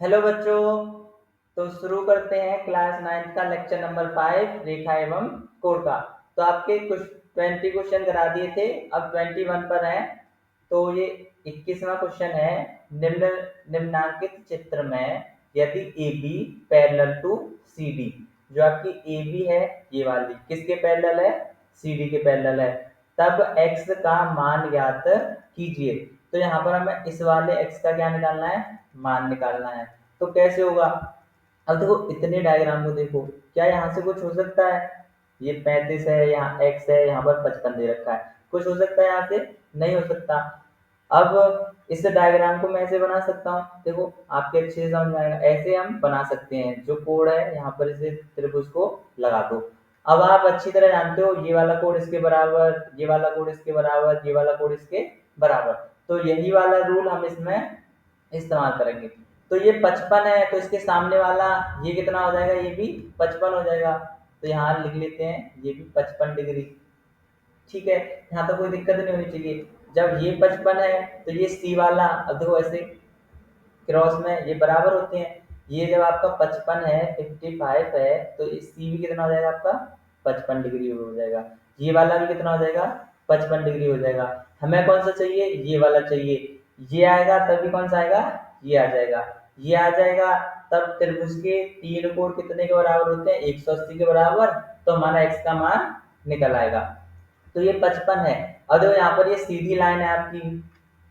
Hello बच्चों। तो शुरू करते हैं क्लास 9 का लेक्चर नंबर 5 रेखा एवं कोण का। तो आपके कुछ 20 क्वेश्चन करा दिए थे, अब 21 पर है। तो ये 21वां क्वेश्चन है। निम्नांकित चित्र में यदि A B parallel to C D, जो आपकी ए बी है ये वाली किसके पैरेलल है, सी डी के पैरेलल है, तब x का मान ज्ञात कीजिए। तो यहाँ पर हमें इस वाले x का क्या निकालना है, मान निकालना है। तो कैसे होगा, अब देखो इतने डायग्राम को देखो, क्या यहाँ से कुछ हो सकता है? ये 35 है, यहाँ x है, यहाँ पर 55 दे रखा है, कुछ हो सकता है यहाँ से? नहीं हो सकता। अब इस डायग्राम को मैं ऐसे बना सकता हूँ, देखो आपके अच्छे से समझ में आएगा। ऐसे हम बना सकते हैं, जो कोड है यहाँ पर इसे त्रिभुज को लगा दो। अब आप अच्छी तरह जानते हो ये वाला कोड इसके बराबर, ये वाला कोड इसके बराबर, ये वाला कोड इसके बराबर। तो यही वाला रूल हम इसमें इस्तेमाल करेंगे। तो ये 55 है, तो इसके सामने वाला ये कितना हो जाएगा, ये भी 55 हो जाएगा। तो यहाँ लिख लेते हैं ये भी 55 डिग्री। ठीक है, यहाँ तो कोई दिक्कत नहीं होनी चाहिए। जब ये 55 है तो ये सी वाला, अब देखो ऐसे क्रॉस में ये बराबर होते हैं। ये जब आपका 55 है, 55 है, तो सी भी कितना हो जाएगा आपका, 55 डिग्री हो जाएगा। ये वाला भी कितना हो जाएगा, 55 डिग्री हो जाएगा। हमें कौन सा चाहिए, ये वाला चाहिए। ये आएगा तभी कौन सा आएगा, ये आ जाएगा। ये आ जाएगा तब त्रिभुज के तीन कोण कितने के बराबर होते हैं, 180 के बराबर। तो हमारा x का मान निकल आएगा। तो ये 55 है। अब देखो यहाँ पर ये सीधी लाइन है आपकी,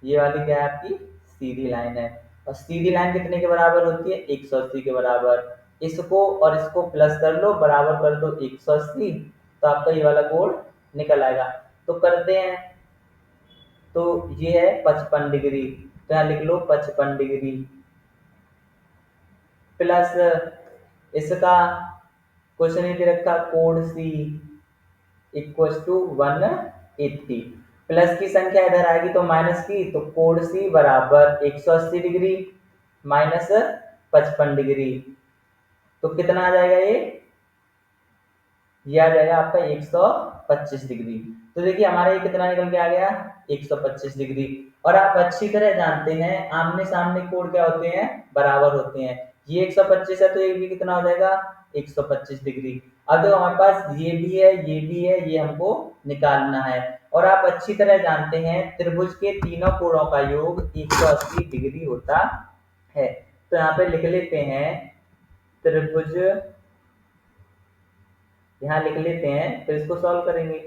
ये वाली क्या है आपकी, सीधी लाइन है। और सीधी लाइन कितने के बराबर होती है, 180 के बराबर। इसको और इसको प्लस कर लो, बराबर कर दो 180, तो आपका ये वाला कोण निकल आएगा। तो करते हैं। तो ये है 55 डिग्री, तो यहाँ लिख लो 55 डिग्री प्लस इसका कुछ नहीं दे रखा, कोण सी इक्वल टू 180। प्लस की संख्या इधर आएगी तो माइनस की, तो कोण सी बराबर 180 डिग्री माइनस 55 डिग्री। तो कितना आ जाएगा ये आ जाएगा आपका 125 डिग्री। तो देखिए हमारा ये कितना निकल के आ गया, 125 डिग्री। और आप अच्छी तरह जानते हैं आमने सामने कोण क्या होते हैं, बराबर होते हैं। ये 125 है तो ये भी कितना हो जाएगा, 125 डिग्री। अब तो हमारे पास ये भी है, ये भी है, ये हमको निकालना है। और आप अच्छी तरह जानते हैं त्रिभुज के तीनों कोणों का योग 180 डिग्री होता है। तो यहाँ पे लिख लेते हैं त्रिभुज, यहाँ लिख लेते हैं, फिर इसको सॉल्व करेंगे।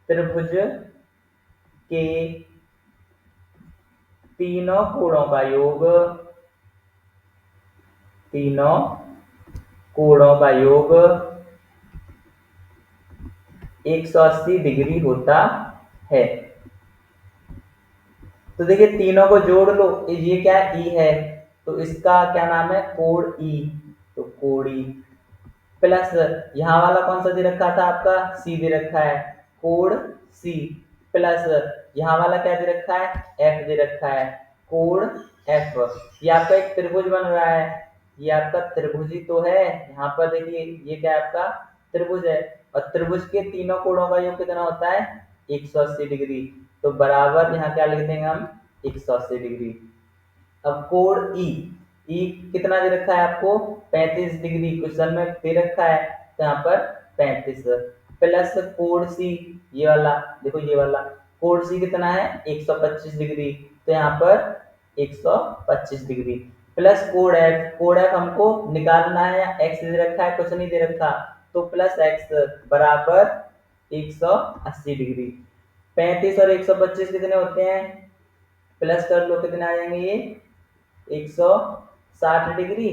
त्रिभुज के तीनों कोणों का योग, तीनों कोणों का योग 180 डिग्री होता है। तो देखिए तीनों को जोड़ लो, ये क्या ई है, तो इसका क्या नाम है, कोण ई। तो कोण ई प्लस यहाँ वाला कौन सा दे रखा था आपका, सी दे रखा है, कोण सी प्लस यहाँ वाला क्या दे रखा है, एफ दे रखा है, कोण एफ। ये आपका एक त्रिभुज बन रहा है, ये आपका त्रिभुज ही तो है। यहाँ पर देखिए ये क्या है आपका त्रिभुज है, और त्रिभुज के तीनों कोणों का योग कितना होता है, 180 डिग्री। तो बराबर यहाँ क्या लिख देंगे हम, 180 डिग्री। अब कोण ई, ई कितना दे रखा है आपको, 35 डिग्री क्वेश्चन में दे रखा है, तो यहाँ पर 35 प्लस कोण सी, ये वाला देखो, ये वाला कोण सी कितना है, 125 डिग्री, तो यहाँ पर 125 डिग्री प्लस कोण एफ। कोण एफ हमको निकालना है, एक्स दे रखा है, कुछ नहीं दे रखा, तो प्लस एक्स बराबर 180 डिग्री। 35 और 125 कितने होते हैं, प्लस कर लो कितने आ जाएंगे ये, 160 डिग्री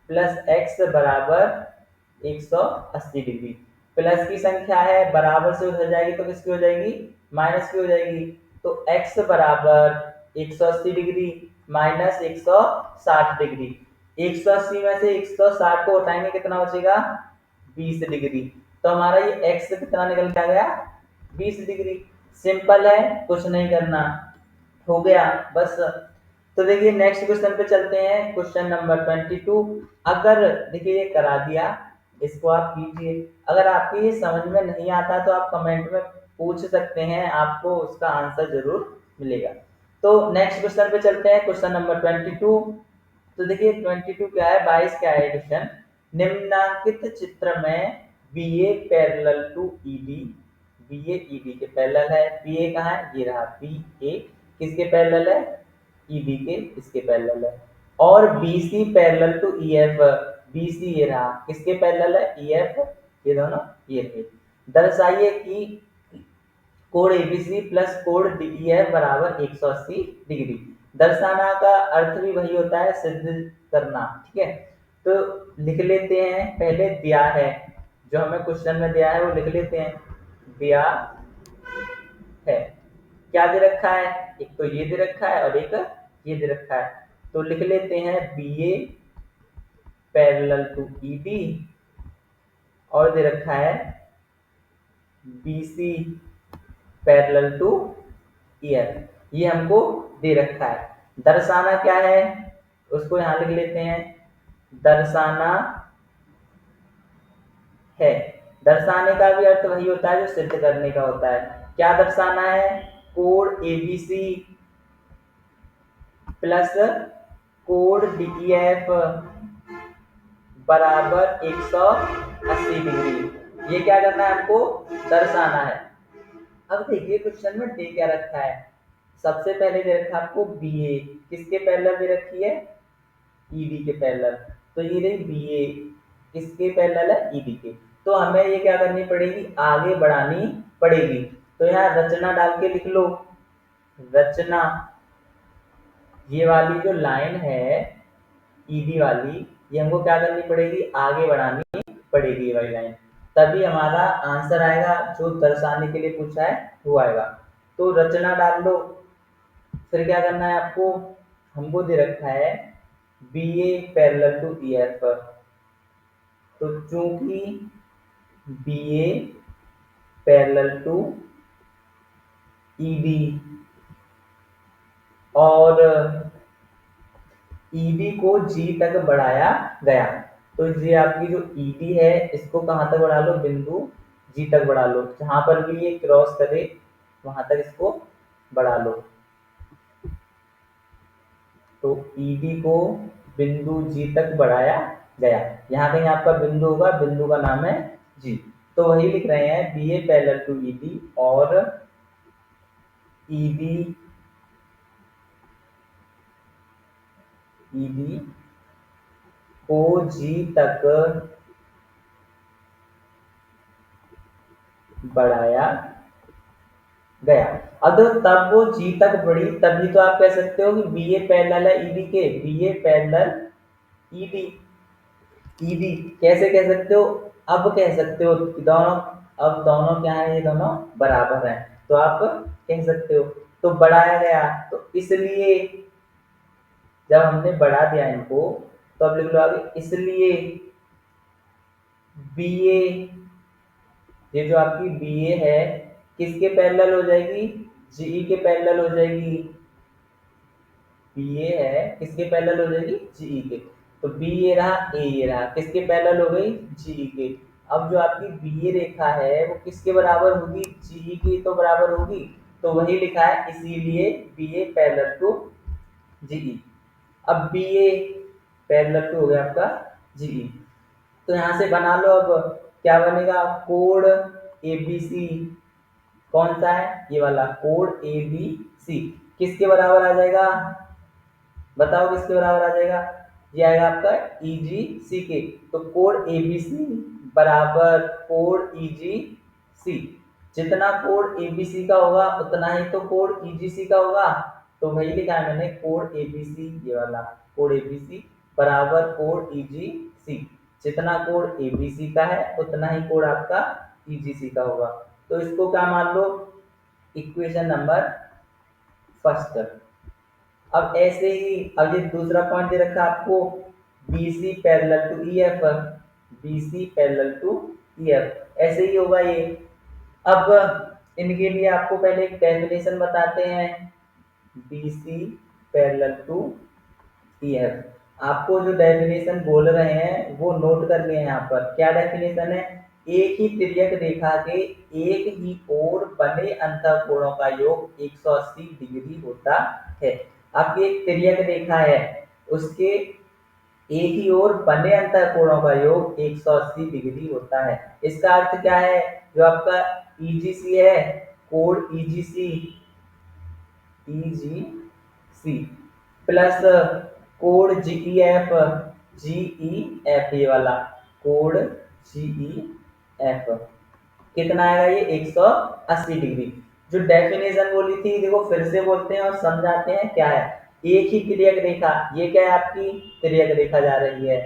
प्लस एक्स बराबर 180 डिग्री। प्लस की संख्या है, बराबर से उधर जाएगी तो किसकी हो जाएगी, माइनस की हो जाएगी। तो x बराबर 180 डिग्री माइनस 160 डिग्री। 180 में से 160 को हटाएंगे कितना बचेगा, 20 डिग्री। तो हमारा ये x कितना निकल के आ गया, 20 डिग्री। सिंपल है, कुछ नहीं करना, हो गया बस। तो देखिए नेक्स्ट क्वेश्चन पे चलते हैं, क्वेश्चन नंबर 22। अगर देखिए ये करा दिया, इसको आप कीजिए। अगर आपकी ये समझ में नहीं आता तो आप कमेंट में पूछ सकते हैं, आपको उसका आंसर जरूर मिलेगा। तो नेक्स्ट क्वेश्चन पे चलते हैं, क्वेश्चन नंबर 22। तो देखिए 22 क्या है, 22 क्या है क्वेश्चन, निम्नांकित चित्र में BA parallel to ED, BA ED के पैरेलल है, BA कहाँ है, ये रहा BA, किसके पैरेलल है, ED के, इसके पैरेलल है, और BC parallel to EF, BC ये रहा, किसके पैरेलल है, EF, ये दोनों ये रहे। दर्शाइए कि कोण एबीसी प्लस कोण डीईएफ बराबर 180 डिग्री। दर्शाना का अर्थ भी वही होता है, सिद्ध करना, ठीक है। तो लिख लेते हैं, पहले दिया है, जो हमें क्वेश्चन में दिया है वो लिख लेते हैं, दिया है, क्या दे रखा है, एक तो ये दे रखा है और एक ये दे रखा है, तो लिख लेते हैं BA पैरेलल टू ED, और दे रखा है BC पैरेलल टू EF, ये हमको दे रखा है। दर्शाना क्या है, उसको यहां लिख लेते हैं, दर्शाना है। दर्शाने का भी अर्थ वही होता है जो सिद्ध करने का होता है। क्या दर्शाना है, कोण ABC प्लस कोण DEF बराबर 180 डिग्री, ये क्या करना है हमको, दर्शाना है। अब देखिए क्वेश्चन में दे क्या रखा है, सबसे पहले दे रखा है आपको BA, किसके पैरेलल दे रखी है, ED के पैरेलल, तो ये रही BA, किसके पैरेलल है, ED के, तो हमें ये क्या करनी पड़ेगी, आगे बढ़ानी पड़ेगी। तो यहाँ रचना डाल के लिख लो, रचना, ये वाली जो लाइन है ED वाली, ये हमको क्या करनी पड़ेगी, आगे बढ़ानी पड़ेगी ये वाली लाइन, तभी हमारा आंसर आएगा, जो दर्शाने के लिए पूछा है वो आएगा। तो रचना डाल लो, फिर क्या करना है आपको, हमको दे रखा है BA पैरेलल टू EF, तो चूंकि BA पैरेलल टू ED और ED को G तक बढ़ाया गया, तो ये आपकी जो ED है इसको कहाँ तक बढ़ा लो, बिंदु G तक बढ़ा लो, जहां पर भी ये क्रॉस करे वहां तक इसको बढ़ा लो। तो ED को बिंदु G तक बढ़ाया गया, यहाँ कहीं आपका बिंदु होगा, बिंदु का नाम है G, तो वही लिख रहे हैं BA पैरेलल टू ED और ED को G तक बढ़ाया गया। अब तब वो G तक बढ़ी, तभी तो आप कह सकते हो कि BA पैरेलल है ED के, BA पैरेलल ED कैसे कह सकते हो, अब कह सकते हो कि दोनों, अब दोनों क्या है, ये दोनों बराबर हैं, तो आप कह सकते हो। तो बढ़ाया गया, तो इसलिए जब हमने बढ़ा दिया इनको, तो अब लिख लो आगे, इसलिए BA, ये जो आपकी BA है किसके पैरेलल हो जाएगी, GE के पैरेलल हो जाएगी, BA है किसके पैरेलल हो जाएगी, GE के, तो B ये रहा, A ये रहा, किसके पैरेलल हो गई, GE के। अब जो आपकी BA रेखा है वो किसके बराबर होगी, GE की तो बराबर होगी, तो वही लिखा है, इसीलिए BA पैरेलल टू GE। अब BA पैरेलल टू हो गया आपका GE, तो यहाँ से बना लो, अब क्या बनेगा, कोण ABC कौन सा है, ये वाला कोण ABC किसके बराबर आ जाएगा, बताओ किसके बराबर आ जाएगा, ये आएगा आपका EGC के, तो कोण ABC बराबर कोण EGC, जितना कोण ABC का होगा उतना ही तो कोण EGC का होगा, तो वही लिखा है मैंने, कोण ABC, ये वाला कोण ABC बराबर कोण EGC, जितना कोण ABC का है उतना ही कोण आपका EGC का होगा, तो इसको क्या मान लो, इक्वेशन नंबर फर्स्ट। अब ऐसे ही, अब ये दूसरा पॉइंट दे रखा आपको, BC parallel to EF, BC parallel to EF, ऐसे ही होगा ये। अब इनके लिए आपको पहले एक डेफिनेशन बताते हैं, BC पैरेलल टू EF, आपको जो डेफिनेशन बोल रहे हैं वो नोट करनी है यहाँ पर। क्या डेफिनेशन है, एक ही तिर्यक रेखा के एक ही ओर बने अंतःकोणों का योग 180 डिग्री होता है। आपकी एक तिर्यक रेखा है, उसके एक ही ओर बने अंतःकोणों का योग 180 डिग्री होता है। इसका अर्थ क्या है? जो आपका ईजीसी है, कोण ईजीसी, ईजीसी प्लस कोण जीईएफ, जीईएफ ये वाला कोण जीईएफ कितना आएगा? ये 180 डिग्री। जो डेफिनेशन बोली थी देखो फिर से बोलते हैं और समझाते हैं क्या है। एक ही तिर्यक रेखा, ये क्या है आपकी तिर्यक रेखा जा रही है,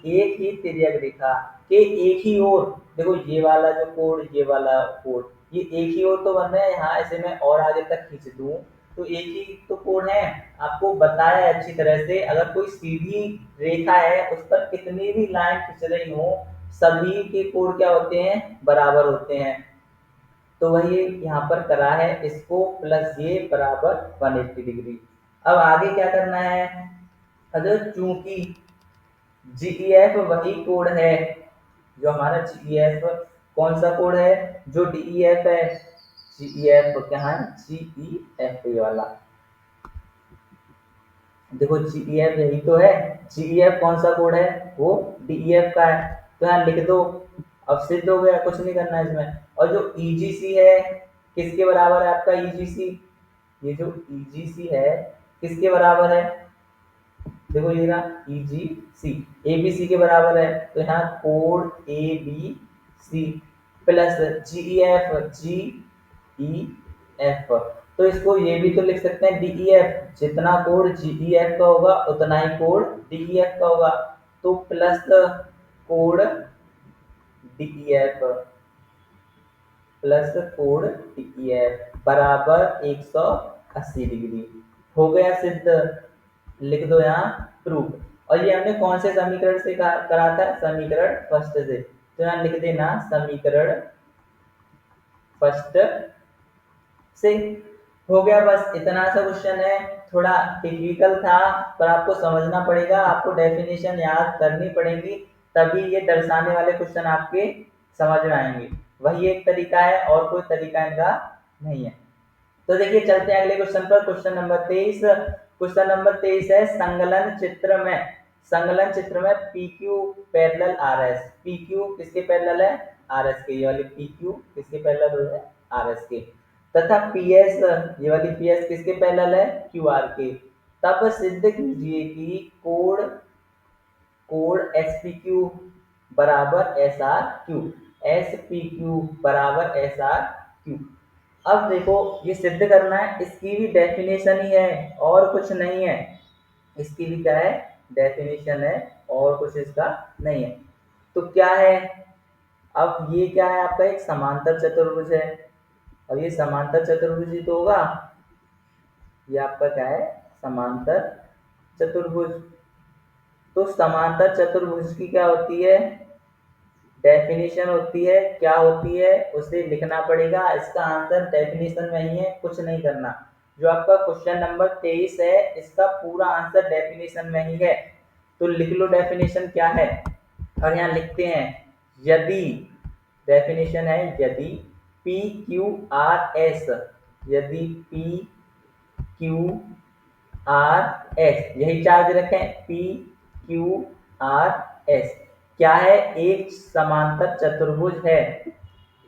एक ही तिर्यक रेखा के एक ही ओर, देखो ये वाला जो कोण, ये वाला कोण, ये एक ही ओर तो बन रहा है। यहाँ इसे मैं और आगे तक खींच दूं तो एक ही तो कोण है। आपको बताया है अच्छी तरह से, अगर कोई सीधी रेखा है उस पर कितनी भी लाइन खींच रही हो, सभी के कोण क्या होते हैं? बराबर होते हैं। तो वही यहाँ पर करा है, इसको प्लस ये बराबर 180 डिग्री। अब आगे क्या करना है? अगर चूंकि जीईएफ वही कोण है, जो हमारा जीईएफ कौन सा कोण है? जो डीईएफ है, जीईएफ क्या है? जीईएफ ये वाला, देखो जीईएफ यही तो है। जीईएफ कौन सा कोड है? वो डीईएफ का है। तो यहाँ लिख दो, अब सिद्ध हो गया, कुछ नहीं करना है इसमें। और जो ईजीसी है किसके बराबर है आपका ईजीसी? ये जो ईजीसी है किसके बराबर है? देखो ये रहा ईजीसी, एबीसी के बराबर है। तो यहाँ code ABC plus GEF, GEF, तो इसको ये भी तो लिख सकते हैं डीईएफ। जितना कोड जीईएफ का होगा उतना ही कोड डीईएफ का होगा। तो plus code DEF, plus code DEF बराबर 180 डिग्री। हो गया सिद्ध। लिख दो यहाँ प्रूफ। और ये हमने कौन से समीकरण से करा था? समीकरण फर्स्ट से। तो यहाँ लिख देना समीकरण फर्स्ट से। हो गया, बस इतना सा क्वेश्चन है। थोड़ा टिपिकल था पर आपको समझना पड़ेगा, आपको डेफिनेशन याद करनी पड़ेगी, तभी ये दर्शाने वाले क्वेश्चन आपके समझ में आएंगे। वही एक तरीका है, और कोई तरीका इनका नहीं है। तो देखिए चलते हैं अगले क्वेश्चन पर। Question number 23। क्वेश्चन नंबर 23 है, संकलन चित्र में P Q parallel R S. P Q किसके पैरेलल है? आर एस के। ये वाली पी क्यू किसके पैरेलल है? आर एस के। तथा पी एस, ये वाली पी एस किसके पैरेलल है? क्यू आर के। तब सिद्ध कीजिए कि कोण एस पी क्यू बराबर S R Q, S P Q बराबर एस आर क्यू। अब देखो ये सिद्ध करना है, इसकी भी डेफिनेशन ही है और कुछ नहीं है। इसकी भी क्या है? डेफिनेशन है और कुछ इसका नहीं है। तो क्या है? अब ये क्या है आपका? एक समांतर चतुर्भुज है। अब ये समांतर चतुर्भुज ही तो होगा। ये आपका क्या है? समांतर चतुर्भुज। तो समांतर चतुर्भुज की क्या होती है? डेफिनेशन होती है। क्या होती है उसे लिखना पड़ेगा। इसका आंसर डेफिनेशन में ही है, कुछ नहीं करना। जो आपका क्वेश्चन नंबर 23 है इसका पूरा आंसर डेफिनेशन में ही है। तो लिख लो डेफिनेशन क्या है। और यहाँ लिखते हैं, यदि, डेफिनेशन है यदि पी क्यू आर एस, यदि पी क्यू आर एस, यही चार्ज रखें, पी क्यू आर एस क्या है? एक समांतर चतुर्भुज है।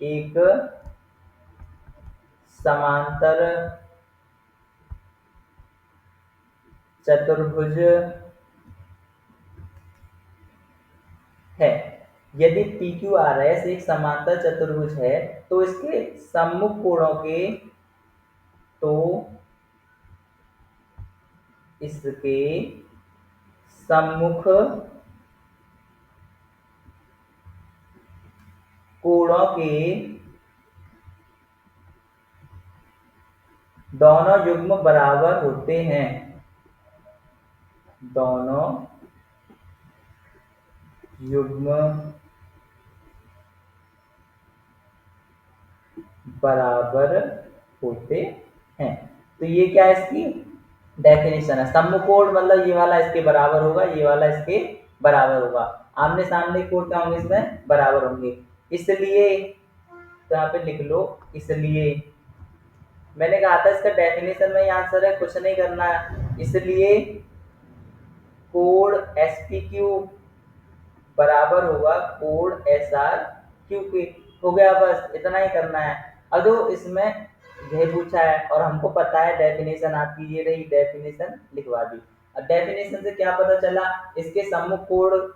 एक समांतर चतुर्भुज है। यदि पी क्यू आर एस एक समांतर चतुर्भुज है तो इसके सम्मुख कोणों के, तो इसके सम्मुख कोणों के दोनों युग्म बराबर होते हैं। दोनों युग्म बराबर होते हैं। तो ये क्या है? इसकी डेफिनेशन है। सम्मुकोण मतलब ये वाला इसके बराबर होगा, ये वाला इसके बराबर होगा। आमने सामने कोण क्या होंगे? इसमें बराबर होंगे। इसलिए तो यहाँ पे लिख लो, इसलिए मैंने कहा था इसका डेफिनेशन में ही आंसर है, कुछ नहीं करना है। इसलिए कोड SPQ बराबर होगा कोड SRQ के। हो गया, बस इतना ही करना है। अब जो इसमें यह पूछा है और हमको पता है डेफिनेशन आपकी ये रही, डेफिनेशन लिखवा दी। अब डेफिनेशन से क्या पता चला, इसके सम्मुख कोड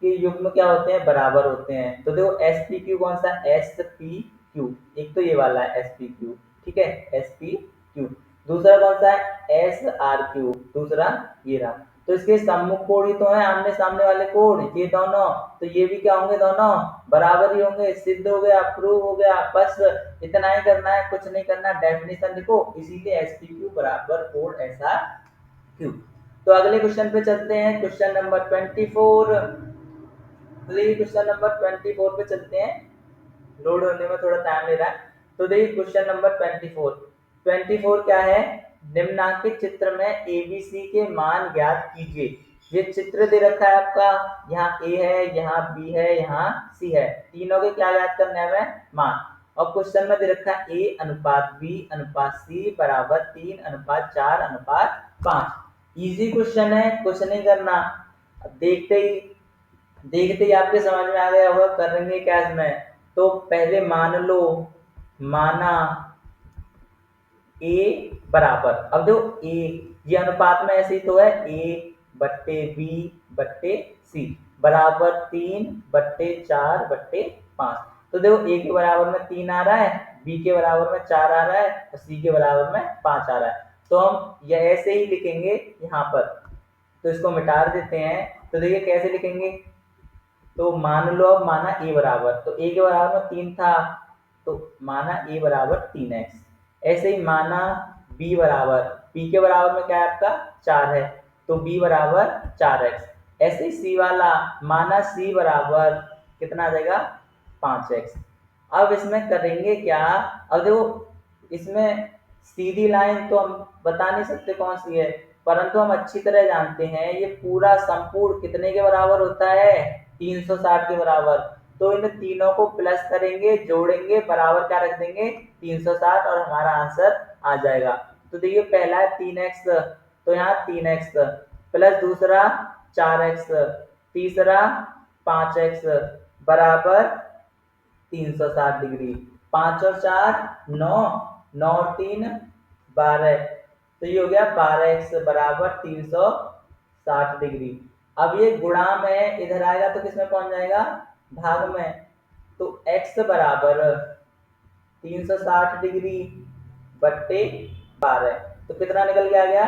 के युग्म क्या होते हैं, बराबर होते हैं। तो देखो SPQ कौन सा, SPQ, एक तो ये वाला है SPQ, ठीक है SPQ। दूसरा कौन सा है, SRQ, दूसरा ये रहा। तो इसके सम्मुख कोड ही तो है, आमने सामने वाले कोड ये दोनों, तो ये भी क्या होंगे, दोनों बराबर ही होंगे। सिद्ध हो गया, प्रूव हो गया। बस इतना ही करना है, कुछ नहीं करना। डेफिनेशन लिखो, इसीलिए SPQ बराबर कोड SRQ। तो अगले क्वेश्चन पे चलते हैं, क्वेश्चन नंबर 24। क्वेश्चन नंबर 24 पे चलते हैं, लोड होने में थोड़ा टाइम ले रहा है। तो देखिए क्वेश्चन नंबर 24 क्या है, निम्नांकित चित्र में ABC के मान ज्ञात कीजिए। ये चित्र दे रखा है आपका, यहाँ A है, यहाँ B है, यहाँ C है, तीनों के क्या ज्ञात करने हैं, मान। और क्वेश्चन में दे रखा है A अनुपात B अनुपात C बराबर 3 अनुपात 4 अनुपात 5। इजी क्वेश्चन है, कुछ नहीं करना। अब देखते ही आपके समझ में आ गया होगा करेंगे क्या इसमें। तो पहले मान लो, माना A बराबर, अब देखो A ये अनुपात में ऐसे ही तो है, A/B/C बराबर 3/4/5। तो देखो A के बराबर में 3 आ रहा है, B के बराबर में 4 आ रहा है और C के बराबर में 5 आ रहा है। तो हम यह ऐसे ही लिखेंगे यहाँ पर, तो इसको मिटा देते हैं। तो देखिए कैसे लिखेंगे, तो मान लो अब माना A बराबर, तो A के बराबर में 3 था, तो माना A बराबर 3x। ऐसे ही माना B बराबर, B के बराबर में क्या है आपका 4 है, तो B बराबर 4x। ऐसे ही C वाला, माना C बराबर कितना आ जाएगा 5x। अब इसमें करेंगे क्या, अब देखो इसमें सीधी लाइन तो हम बता नहीं सकते कौन सी है, परंतु हम अच्छी तरह जानते हैं ये पूरा संपूर्ण कितने के बराबर होता है, 360 के बराबर। तो इन तीनों को प्लस करेंगे, जोड़ेंगे, बराबर क्या रख देंगे 360 और हमारा आंसर आ जाएगा। तो देखिए पहला है 3x, तो यहाँ 3x प्लस दूसरा 4x, तीसरा 5x बराबर 360 डिग्री। 5 और 4 9, 9 और 3 12। तो ये हो गया 12x बराबर 360 डिग्री। अब ये गुणा में इधर आएगा तो किसमें पहुंच जाएगा, भाग में। तो x बराबर 360 डिग्री बट्टे 12, तो कितना निकल के आ गया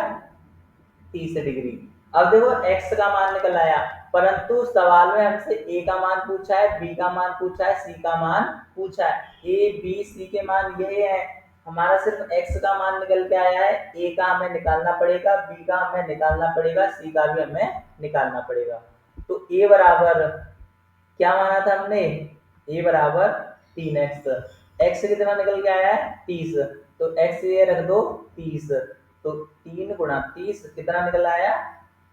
30 डिग्री। अब देखो x का मान निकल आया, परंतु सवाल में हमसे a का मान पूछा है, b का मान पूछा है, c का मान पूछा है। a b c के मान ये है, हमारा सिर्फ x का मान निकल के आया है, a का हमें निकालना पड़ेगा, b का हमें निकालना पड़ेगा, c का भी हमें निकालना पड़ेगा। तो a बराबर क्या माना था हमने, a बराबर 3x, x कितना निकल के आया है 30, तो x ये रख दो 30, तो 3 गुणा 30 कितना निकल आया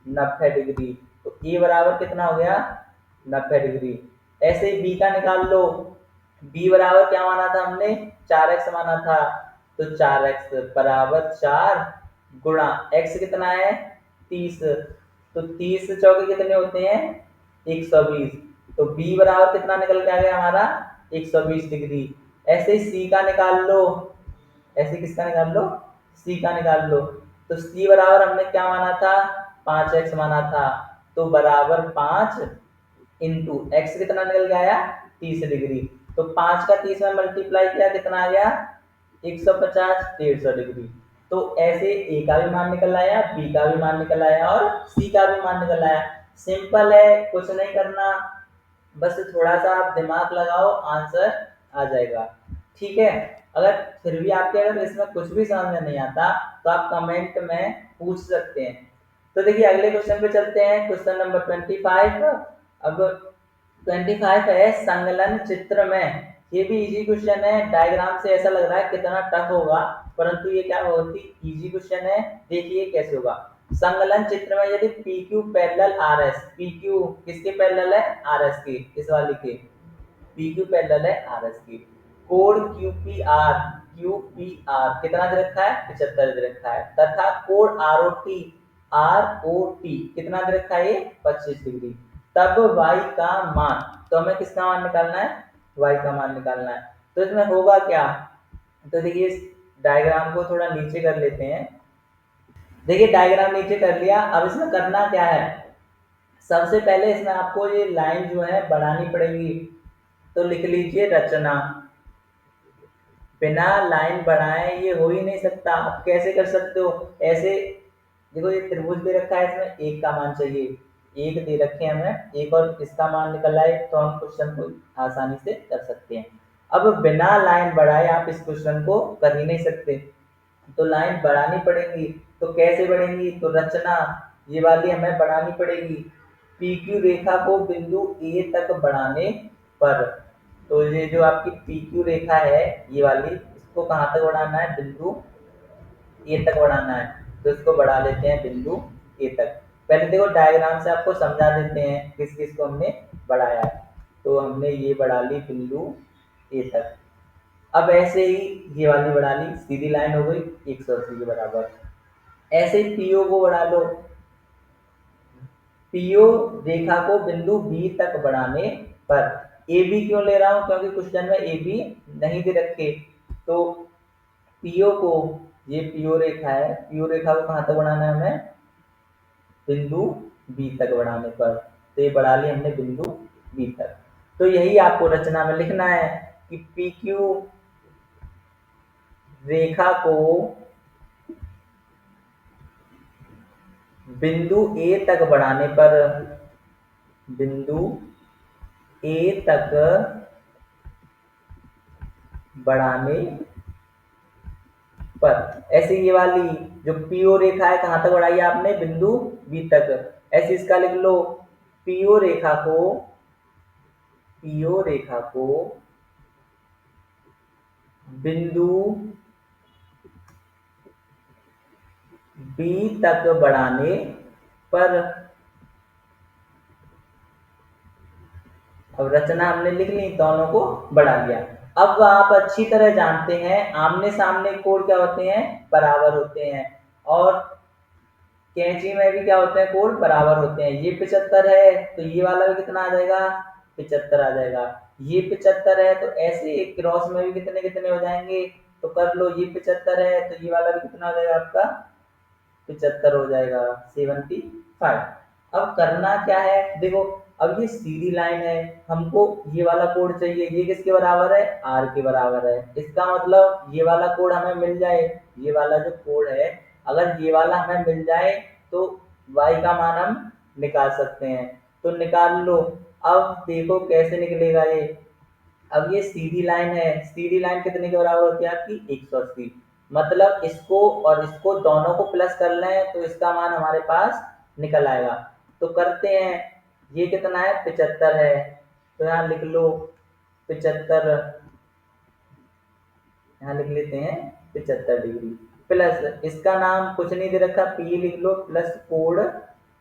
90 डिग्री। तो a बराबर कितना हो गया 90 डिग्री। ऐसे ही b का निकाल लो, b बराबर क्या माना था हमने 4x माना था, तो 4x बराबर 4 गुणा x कितना है 30, तो 30 चौके कितने होते हैं 120, तो b बराबर कितना निकल के आ गया हमारा 120 डिग्री। ऐसे ही c का निकाल लो, ऐसे किसका निकाल लो c का निकाल लो, तो c बराबर हमने क्या माना था 5x माना था, तो बराबर 5 इंटू x कितना निकल के आया 30 डिग्री। तो 5 का 30 में मल्टीप्लाई किया कितना आ गया 150, 150 डिग्री। तो ऐसे a का भी मान निकल आया, b का भी मान निकल आया और c का भी मान निकल आया। सिंपल है, कुछ नहीं करना, बस थोड़ा सा आप दिमाग लगाओ, आंसर आ जाएगा। ठीक है, अगर फिर भी आपके अगर इसमें कुछ भी समझ में नहीं आता तो आप कमेंट में पूछ सकते हैं। तो देखिए अगले क्वेश्चन पे चलते हैं, क्वेश्चन नंबर 25। अब 25 है संलग्न चित्र में, ये भी इजी क्वेश्चन है, डायग्राम से ऐसा लग रहा है कितना टफ होगा, परंतु ये क्या बहुत ही इजी क्वेश्चन है। देखिए कैसे होगा, संलग्न चित्र में यदि PQ पैरेलल RS, PQ किसके पैरेलल है RS के, इस वाली के PQ पैरेलल है RS के, कोण QPR कितना दे रखा है 75 दे रखा है, तथा कोण ROT ROT कितना दे रखा है ये 25 डिग्री। तब y का मान, तो हमें किसका मान निकालना है, y का मान निकालना है। तो इसमें होगा क्या, तो देखिए इस डायग्राम को थोड़ा नीचे कर लेते हैं। देखिए डायग्राम नीचे कर लिया। अब इसमें करना क्या है, सबसे पहले इसमें आपको ये लाइन जो है बढ़ानी पड़ेगी। तो लिख लीजिए रचना, बिना लाइन बढ़ाए ये हो ही नहीं सकता। आप कैसे कर सकते हो ऐसे, देखो ये त्रिभुज दे रखा है, इसमें एक का मान चाहिए, एक दे रखे हैं हमें, एक और इसका मान निकल आए तो हम क्वेश्चन को आसानी से कर सकते हैं। अब बिना लाइन बढ़ाए आप इस क्वेश्चन को कर ही नहीं सकते, तो लाइन बढ़ानी पड़ेगी। तो कैसे बढ़ेंगी, तो रचना ये वाली हमें बढ़ानी पड़ेगी। पी क्यू रेखा को बिंदु ए तक बढ़ाने पर, तो ये जो आपकी पी क्यू रेखा है ये वाली, इसको कहाँ तक बढ़ाना है, बिंदु ए तक बढ़ाना है। तो इसको बढ़ा लेते हैं बिंदु ए तक। पहले देखो डायग्राम से आपको समझा देते हैं किस किस को हमने बढ़ाया है। तो हमने ये बढ़ा ली बिंदु ए तक। अब ऐसे ही ये वाली बढ़ा ली, सीधी लाइन हो गई 180 के बराबर। ऐसे ही पीओ को बढ़ा लो, पीओ रेखा को बिंदु बी तक बढ़ाने पर, ए बी क्यों ले रहा हूं, क्योंकि क्वेश्चन में ए बी नहीं दे रखे। तो पीओ को, ये पीओ रेखा है, पीओ रेखा को कहां तक बढ़ाना है हमें, बिंदु बी तक बढ़ाने पर। तो ये बढ़ा लिया हमने बिंदु बी तक। तो यही आपको रचना में लिखना है कि पी क्यू रेखा को बिंदु ए तक बढ़ाने पर, बिंदु ए तक बढ़ाने पर, ऐसे ये वाली जो पीओ रेखा है कहां तक बढ़ाई है आपने, बिंदु बी तक। ऐसे इसका लिख लो, पीओ रेखा को, पीओ रेखा को बिंदु बी तक बढ़ाने पर। अब रचना हमने लिख ली, दोनों को बढ़ा लिया। अब आप अच्छी तरह जानते हैं आमने सामने कोण क्या होते हैं, बराबर होते हैं। और कैंची में भी क्या होते हैं, कोण बराबर होते हैं। ये 75 है तो ये वाला भी कितना आ जाएगा, 75 आ जाएगा। ये 75 है तो ऐसे क्रॉस में भी कितने कितने हो जाएंगे, तो कर लो। ये 75 है तो ये वाला भी कितना हो जाएगा आपका, 75 हो जाएगा, 75। अब करना क्या है, देखो अब ये सीधी लाइन है, हमको ये वाला कोण चाहिए, ये किसके बराबर है, आर के बराबर है। इसका मतलब ये वाला कोण हमें मिल जाए, ये वाला जो कोण है अगर ये वाला हमें मिल जाए तो y का मान हम निकाल सकते हैं। तो निकाल लो। अब देखो कैसे निकलेगा ये। अब ये सीधी लाइन है, सीधी लाइन कितने के बराबर होती है आपकी, 180। मतलब इसको और इसको दोनों को प्लस कर लें तो इसका मान हमारे पास निकल आएगा। तो करते हैं, ये कितना है, 75 है। तो यहाँ लिख लो 75, यहाँ लिख लेते हैं 75 डिग्री। प्लस इसका नाम कुछ नहीं दे रखा, पी लिख लो, प्लस कोण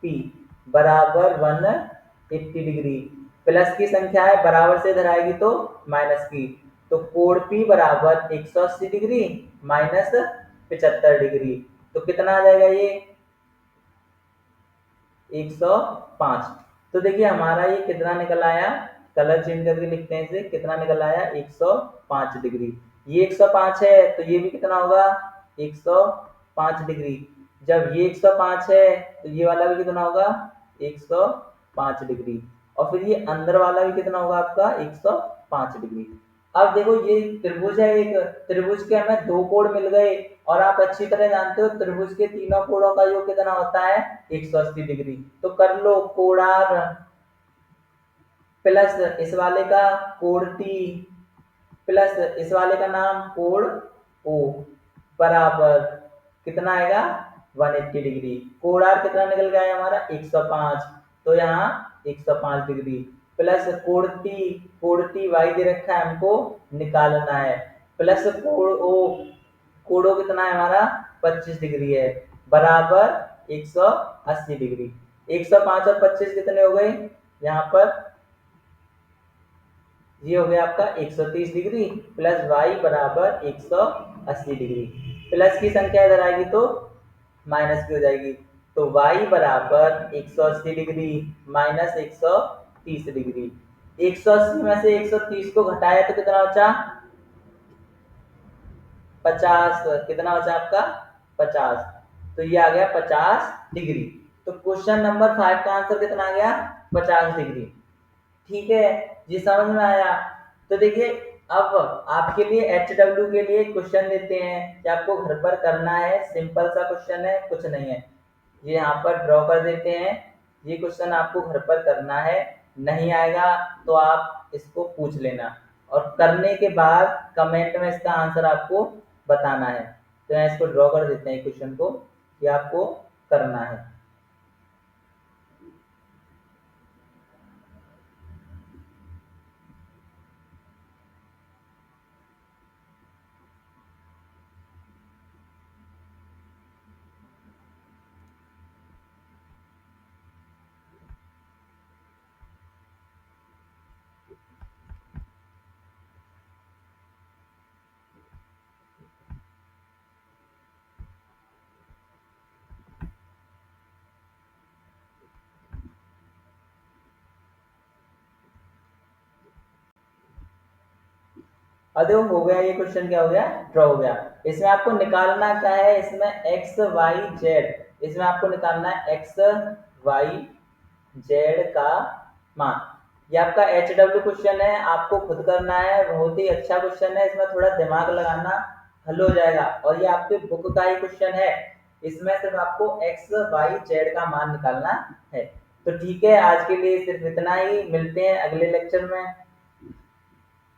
पी बराबर 180 डिग्री। प्लस की संख्या है, बराबर से इधर आएगी तो माइनस की। तो कोण पी बराबर 180 डिग्री माइनस 75 डिग्री। तो कितना आ जाएगा ये, 105। तो देखिए हमारा ये कितना निकल आया, कलर चेंज करके लिखते हैं इसे, कितना निकल आया, 105 डिग्री। ये 105 है तो ये भी कितना होगा, 105 डिग्री। जब ये 105 है तो ये वाला भी कितना होगा, 105 डिग्री। और फिर ये अंदर वाला भी कितना होगा आपका, 105 डिग्री। अब देखो ये त्रिभुज है, एक त्रिभुज के हमें दो कोण मिल गए। और आप अच्छी तरह जानते हो त्रिभुज के तीनों कोणों का योग कितना होता है, 180 डिग्री। तो कर लो कोणार प्लस इस वाले का कोण टी प्लस इस वाले का नाम कोण ओ बराबर कितना आएगा, 180 डिग्री। कोणार कितना निकल गया है हमारा, 105। तो यहाँ 105 डिग्री प्लस कोण टी वाई दे रखा है, हमको निकालना है। प्लस कोण ओ कितना है हमारा, 25 डिग्री है, बराबर 180 डिग्री। 105 और 25 कितने हो गए, यहाँ पर ये हो गया आपका 130 डिग्री प्लस y बराबर 180 डिग्री। प्लस की संख्या इधर आएगी तो माइनस की हो जाएगी। तो y बराबर 180 डिग्री माइनस 130 डिग्री। 180 में से 130 को घटाया तो कितना बचा? 50। कितना बचा आपका? 50। तो ये आ गया 50 डिग्री। तो क्वेश्चन नंबर 5 का आंसर कितना आ गया? 50 डिग्री। ठीक है, ये समझ में आया। तो देखिए, अब आपके लिए HW के लिए क्वेश्चन देते हैं कि आपको घर पर करना है। सिंपल सा क्वेश्चन है, कुछ नहीं है। ये यहाँ पर ड्रॉ कर देते हैं। ये क्वेश्चन आपको घर पर करना है। नहीं आएगा तो आप इसको पूछ लेना, और करने के बाद कमेंट में इसका आंसर आपको बताना है। तो यहाँ इसको ड्रॉ कर देते हैं क्वेश्चन को, कि आपको करना है। अरे हो गया, ये क्वेश्चन क्या हो गया? ड्रॉ हो गया। इसमें आपको निकालना क्या है? इसमें एक्स वाई जेड, इसमें आपको निकालना है एक्स वाई जेड का मान। ये आपका HW क्वेश्चन है, आपको खुद करना है। बहुत ही अच्छा क्वेश्चन है, इसमें थोड़ा दिमाग लगाना, हल हो जाएगा। और ये आपके बुक का ही क्वेश्चन है, इसमें सिर्फ आपको एक्स वाई जेड का मान निकालना है। तो ठीक है, आज के लिए सिर्फ इतना ही। मिलते हैं अगले लेक्चर में।